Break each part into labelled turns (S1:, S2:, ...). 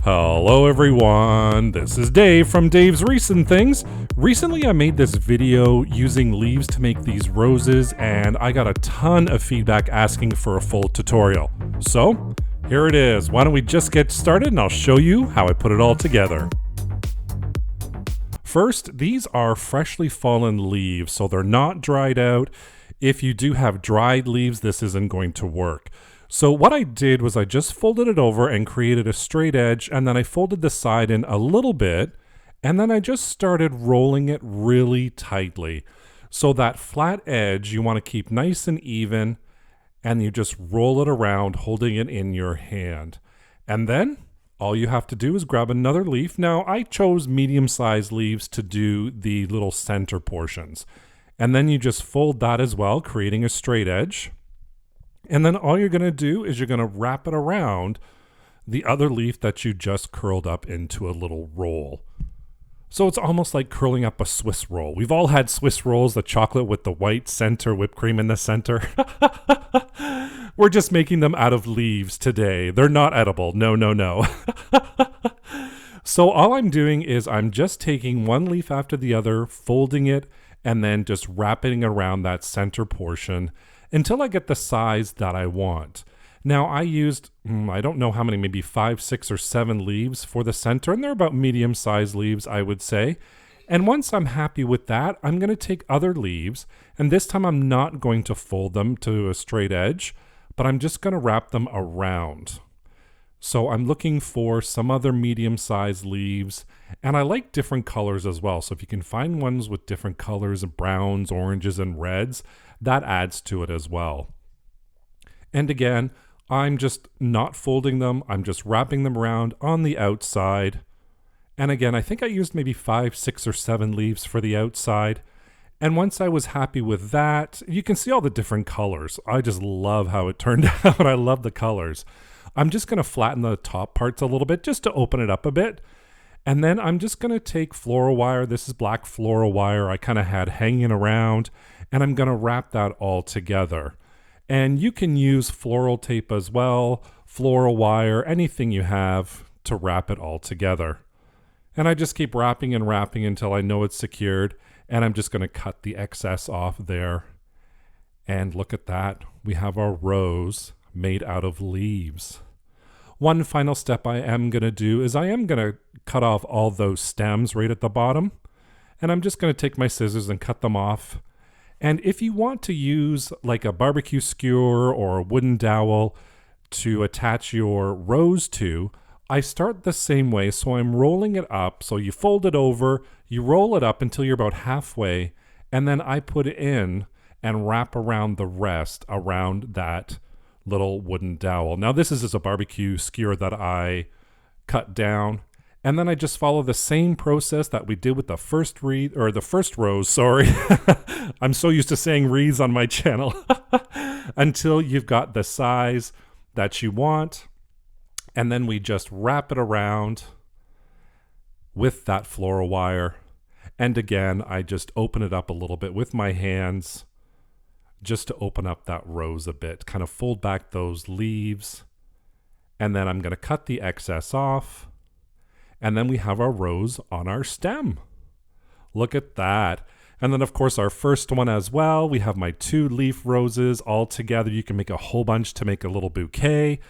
S1: Hello everyone, this is Dave from Dave's Recent Things. Recently I made this video using leaves to make these roses and I got a ton of feedback asking for a full tutorial. So, here it is. Why don't we just get started and I'll show you how I put it all together. First, these are freshly fallen leaves, so they're not dried out. If you do have dried leaves, this isn't going to work. So what I did was I just folded it over and created a straight edge, and then I folded the side in a little bit, and then I just started rolling it really tightly. So that flat edge you want to keep nice and even, and you just roll it around holding it in your hand. And then all you have to do is grab another leaf. Now I chose medium-sized leaves to do the little center portions. And then you just fold that as well, creating a straight edge. And then all you're going to do is you're going to wrap it around the other leaf that you just curled up into a little roll. So it's almost like curling up a Swiss roll. We've all had Swiss rolls, the chocolate with the white center, whipped cream in the center. We're just making them out of leaves today. They're not edible. No. So all I'm doing is I'm just taking one leaf after the other, folding it, and then just wrapping around that center portion until I get the size that I want. Now I used, I don't know how many, maybe 5, 6, or 7 leaves for the center, and they're about medium-sized leaves, I would say. And once I'm happy with that, I'm going to take other leaves, and this time I'm not going to fold them to a straight edge, but I'm just going to wrap them around. So I'm looking for some other medium-sized leaves, and I like different colors as well. So if you can find ones with different colors, browns, oranges, and reds, that adds to it as well. And again, I'm just not folding them. I'm just wrapping them around on the outside. And again, I think I used maybe 5, 6, or 7 leaves for the outside. And once I was happy with that, you can see all the different colors. I just love how it turned out. I love the colors. I'm just going to flatten the top parts a little bit just to open it up a bit. And then I'm just going to take floral wire. This is black floral wire I kind of had hanging around, and I'm going to wrap that all together. And you can use floral tape as well, floral wire, anything you have to wrap it all together. And I just keep wrapping and wrapping until I know it's secured, and I'm just going to cut the excess off there. And look at that. We have our rose made out of leaves. One final step I am going to do is I am going to cut off all those stems right at the bottom. And I'm just going to take my scissors and cut them off. And if you want to use like a barbecue skewer or a wooden dowel to attach your rose to, I start the same way. So I'm rolling it up. So you fold it over, you roll it up until you're about halfway, and then I put it in and wrap around the rest around that little wooden dowel. Now this is just a barbecue skewer that I cut down, and then I just follow the same process that we did with the first wreath, or the first rose, sorry. I'm so used to saying wreaths on my channel. Until you've got the size that you want, and then we just wrap it around with that floral wire. And again, I just open it up a little bit with my hands, just to open up that rose a bit, kind of fold back those leaves, and then I'm going to cut the excess off, and then we have our rose on our stem. Look at that. And then of course our first one as well, we have my 2 leaf roses all together. You can make a whole bunch to make a little bouquet.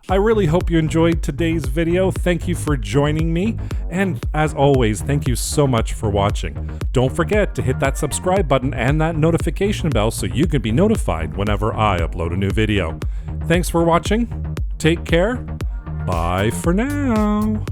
S1: I really hope you enjoyed today's video. Thank you for joining me. And as always, thank you so much for watching. Don't forget to hit that subscribe button and that notification bell so you can be notified whenever I upload a new video. Thanks for watching. Take care. Bye for now.